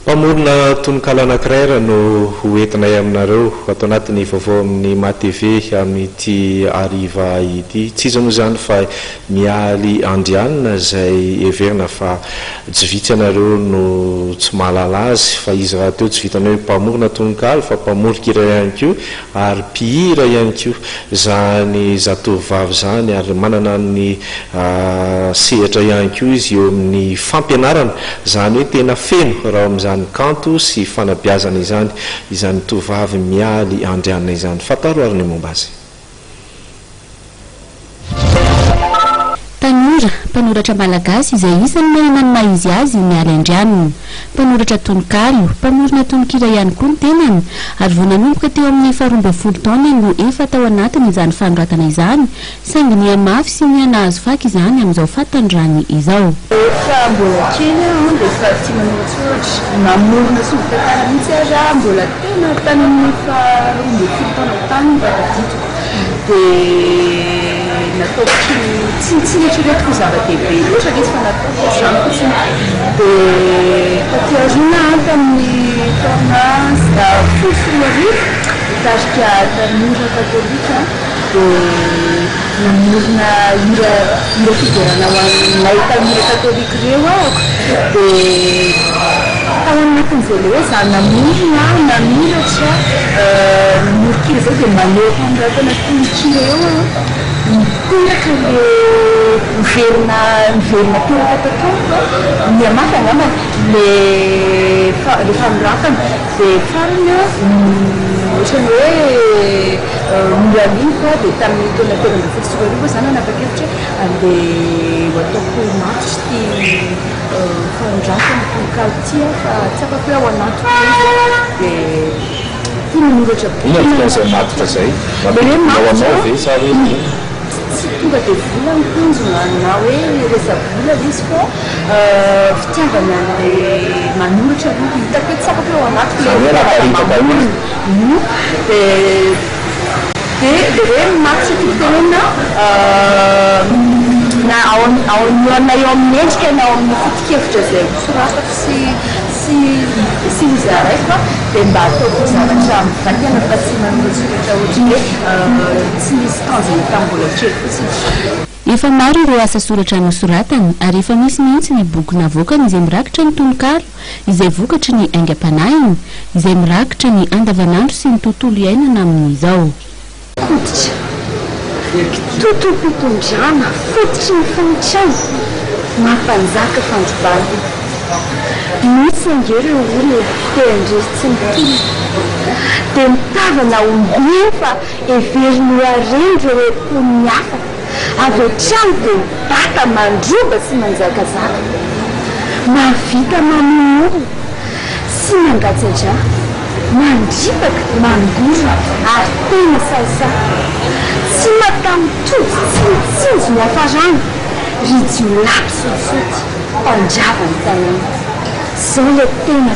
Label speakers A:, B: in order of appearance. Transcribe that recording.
A: Pamorona tononkalo anankiray raha no hoentinay aminareo atao anatin'ny vaovao amin'ny MATV amin'ity hariva ity. Tsy iza moa zany fa mialy andianina izay heverina fa tsy vitsy anareo no tsy mahalala azy fa izy raha teo tsy vitanao hoe mpamorona tononkalo fa mpamorok'hira ihany koa ary mpihira ihany koa zany zatovovavy zany ary manana ny sehatra ihany koa izy eo amin'ny fampianarana zany hoe tena feno raha amin'izany kanto sy fanabeazana izany tovavy mialy andianina izany. Fataro ary ny momba azy.
B: Mpanoratra malagasy izay isany manana ny maha izy azy mialy andrianina, mpanoratra tononkalo, mpamorona tononkira ihany koa ny tenany ary vao nanomboka teo amin'ny 12 taona no efa tao anatiny izany fanoratana izany saingy ny mafy sy ny nahazo vaky izany amin'izao fatandrany izao.
C: Efa mbola kely aho dia efa tia manoratra mamorona sombin-tantara mihitsy aza mbola tena tany amin'ny 12 taona tany vataditiko dia nataoko tsy eritreretiko zava-dehibe loatra izy fa nataoko izany fotsiny dia taty aoriana tamin'ny taona 20 tarika tanora katolika dia namorona hira fiderana ho anay tanora katolika ireo ahako dia tao anatin'izay le hoe za namorona namiratra namorokira zay dia maneho fanoratana tononkira eo aho mitoraka le miverina teraka tatao miamafy angambany le fanoratana dia farany ohatrany hoe milalika dia tamin'ny taona 2014 zany nanapa-kevitra andeha ho ataoko matitra ty fanoratana tononkalo ty fa tsy afaka hoe ao anatiko dia tia manoratra
A: matitra zay
C: tsy tonga dia vola mikonjona na hoe resa-vola izy fa fitiavana an'ilay manoratra hitako hoe tsy afaka hoe ao anatiko dia hoe matitra fitenena na ao eo amin'ny endrika na ao amin'ny foto-kevitra zay soratako sy izaray fa dia mba ataoko zavatra mivakiana fa tsy manoratra ohatry hoe tsy misy tanjona tambola kely fotsiny.
B: Efa maro ireo asa soratra nosoratany ary efa misy mihitsy ny boky navoakany izay mirakitra ny tononkalo, izay vokatry ny aingam-panainy, izay mirakitra ny andavanandro sy ny tontolo iainana amin'izao.
C: Fotitra, totom-pitondrana, fototry ny fanitrana, mampanjaka fandrobany. Misy angereo olona dia andresy tsy mitolo dia mitavana ombefa everiny arendro hoe miafaka avy hatrany dia bata mandroba sy manjakazaka mavita mamono sy mangatsy-dra mandripaka mangorona ary tena sarisary tsy matamitody tsy mitsinjo ny hafarana rijo lapy sotisoty mpanjavany tanana zao le tena